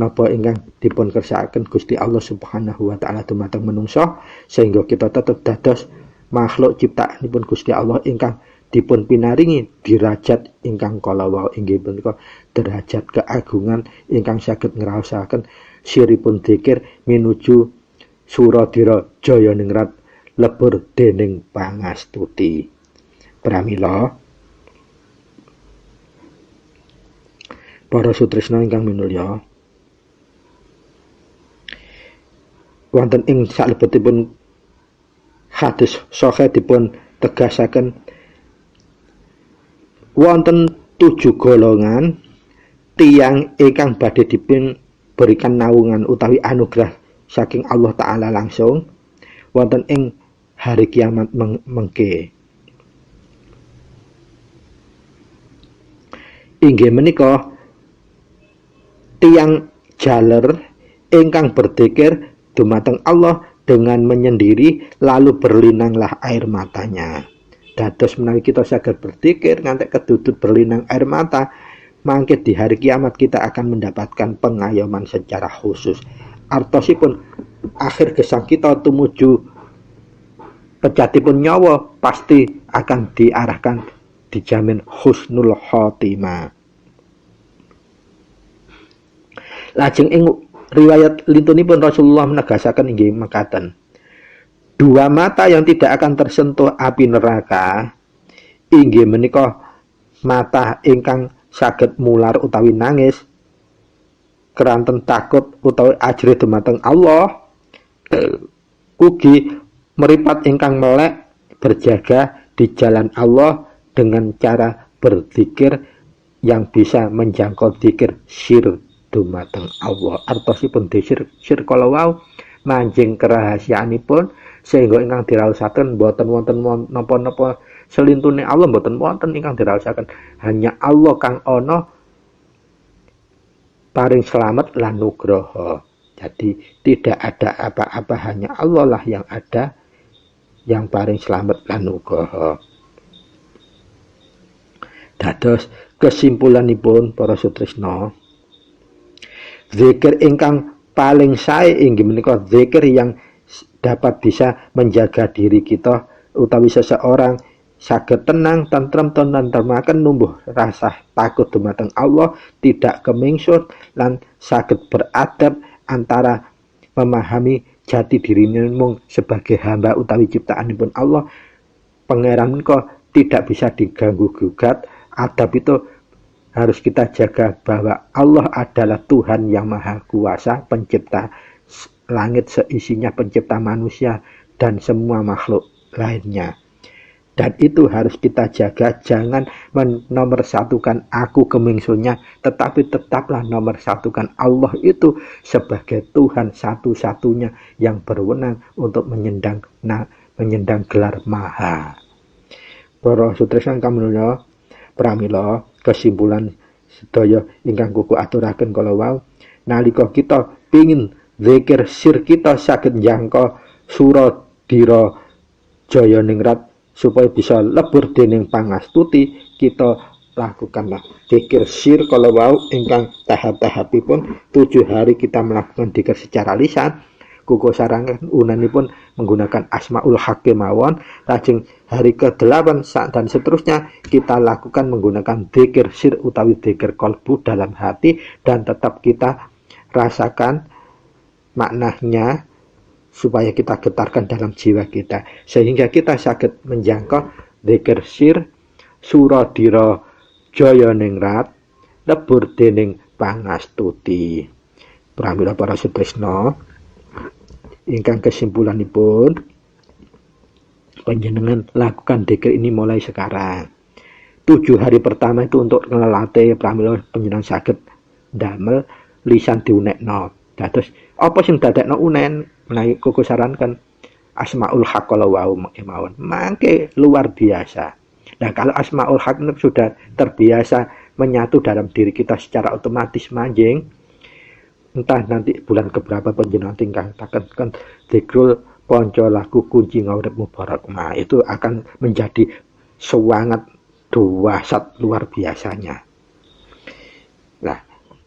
napa ingkang dipun kersakaken Gusti Allah Subhanahu wa taala dumateng manungsa, sehingga kita tetep dados makhluk ciptaanipun Gusti Allah ingkang dipun pinaringi derajat ingkang kala wau inggih punika derajat keagungan ingkang saged ngraosaken siripun dzikir minuju Suradira Jaya Ningrat lebur dening pangastuti. Pramila para sutresna ingkang minulya, wonten ing salebetipun hadis sahih dipun tegasaken wonten 7 golongan tiyang ingkang badhe dipun berikan naungan utawi anugerah saking Allah Ta'ala langsung wonten ing hari kiamat mengke. Inggih menika tiyang jaler ingkang berzikir dumateng Allah dengan menyendiri, lalu berlinanglah air matanya. Dados menawi kita saged berzikir nganti kedudut berlinang air mata, mangke di hari kiamat kita akan mendapatkan pengayoman secara khusus. Artosipun akhir gesang kita tumuju pejatipun nyawa pasti akan diarahkan, dijamin husnul khotimah. Lajeng ing riwayat lintunipun Rasulullah menegasaken inggih mekaten, 2 mata yang tidak akan tersentuh api neraka inggih menika mata ingkang saged mular utawi nangis keranten takut utawi ajri dumateng Allah, ugi meripat ingkang melek berjaga di jalan Allah dengan cara berzikir yang bisa menjangkau zikir syir dumateng Allah. Artosipun syir kala wau manjing kerahasiaanipun sehingga ingkang diraosaken boten wonten napa-napa selintune Allah, boten wonten ingkang diraosaken, hanya Allah kang ana paring selamat lan nugraha. Jadi tidak ada apa-apa, hanya Allah lah yang ada yang paring selamat lan nugraha. Dados kesimpulanipun para sutresna, zikir ingkang paling sae inggih menika zikir yang dapat bisa menjaga diri kita utawi seseorang saged tenang, tentrem, tentremaken numbuh rasa takut dumateng Allah, tidak kemingsut lan saged beradab antara memahami jati diri mung sebagai hamba utawi ciptaanipun Allah. Pangeran menika tidak bisa diganggu gugat. Adab itu harus kita jaga bahwa Allah adalah Tuhan yang Maha Kuasa, pencipta langit seisinya, pencipta manusia dan semua makhluk lainnya. Dan itu harus kita jaga, jangan menomorsatukan aku kemingsunnya, tetapi tetaplah nomorsatukan Allah itu sebagai Tuhan satu-satunya yang berwenang untuk menyendang gelar Maha. Para sutresna kang minulya, pramila kesimpulan sedaya ingkang kuku aturaken kala wau, nalika kita pingin zikir sir kita saged njangka Suradira Jaya Ningrat supaya bisa lebur dening pangastuti, kita lakukanlah zikir sir kala wau ingkang tahap-tahapipun 7 hari kita melakukan zikir secara lisan. Kuku sarangan unanipun menggunakan asmaul hakim mawon, lajeng hari ke-8 dan seterusnya kita lakukan menggunakan zikir sir utawi zikir kolbu dalam hati, dan tetap kita rasakan maknanya supaya kita getarkan dalam jiwa kita sehingga kita saged menjangkau zikir sir Suradira Jaya Ningrat lebur dening pangastuti. Pramila para sutresna, ingkang kesimpulanipun, panjenengan lakukan zikir ini mulai sekarang. 7 hari pertama itu untuk ngelatih pramila panjenengan saged damel lisan diunekno. Dados apa sing dadekno unen menawi koko sarankan Asmaul Haq kalau wau mawon. Mangke luar biasa. Nah, kalau Asmaul Haq sudah terbiasa menyatu dalam diri kita secara otomatis manjing, entah nanti bulan keberapa panjenengan tingkatakan dzikrul ponco laku kunci ngurip mubarak. Nah, itu akan menjadi semangat dahsyat luar biasanya. Nah,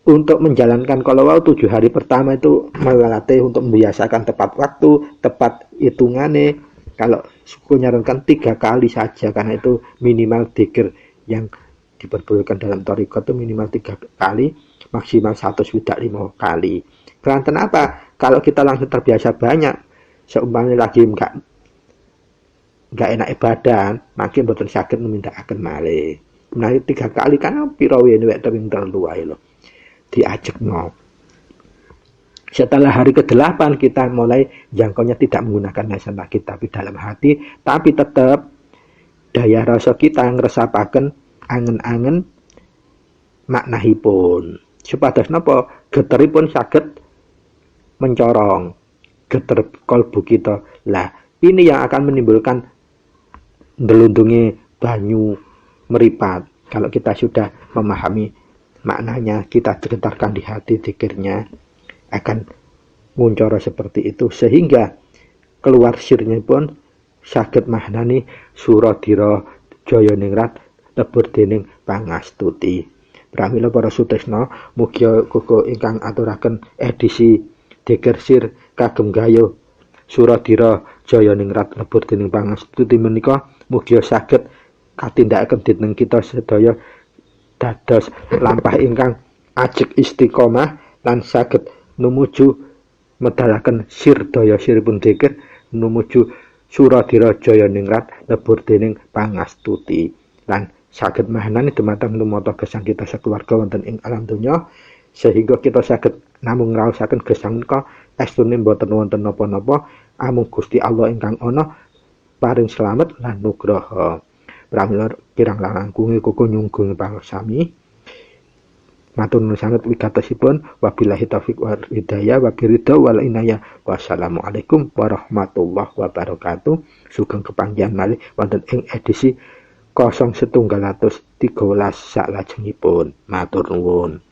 untuk menjalankan kalau 7 hari pertama itu melatih untuk membiasakan tepat waktu, tepat hitungannya. Kalau suku nyarankan 3 kali saja, karena itu minimal dzikir yang diperbolehkan dalam thariqah itu minimal 3 kali, maksimal 105 kali. Keranten apa? Kalau kita langsung terbiasa banyak, seumpamanya lagi enggak enak ibadah, makin boten saged nimindakaken malih. Nah, 3 kali kan pira wene wek tering terlalu ae lho. Diajekno. Setelah hari ke-8 kita mulai jangkaunya tidak menggunakan lisan lagi tapi dalam hati, tapi tetap daya rasa kita ngresapaken angen-angen maknahipun. Supados napa geteripun saged mencorong geter kalbu kita. Lah, ini yang akan menimbulkan ndelundunge banyu meripat. Kalau kita sudah memahami maknanya, kita getarkan di hati zikirnya, akan nguncoro seperti itu sehingga keluar sirnya pun saged mahnani suradira jaya ningrat lebur dening pangastuti. Pramila para sutresna, mugi koko ingkang aturaken edisi dzikir sir kagem gayo suradira jaya ningrat lebur dening pangastuti menika mugi saged katindakaken dinten kita sedaya dados lampah ingkang ajeg istiqomah lan saged numuju medalaken sir daya siripun dzikir numuju suradira jaya ningrat lebur dening pangastuti lan saged mahanani dumateng lumata gesang kita sakeluarga wonten ing alam donya sehingga kita saged namung ngraosaken gesang menika estune boten wonten napa-napa amung Gusti Allah ingkang ana paring slamet lan nugraha. Pramila kirang langkung koko nyunggung pangersami. Matur nuwun sanget wigatosipun, wabillahi taufik wal hidayah wabiridha wal inayah. Wassalamualaikum warahmatullahi wabarakatuh. Sugeng kepanggihan malih wonten ing edisi 0113 salajengipun. Matur nuwun.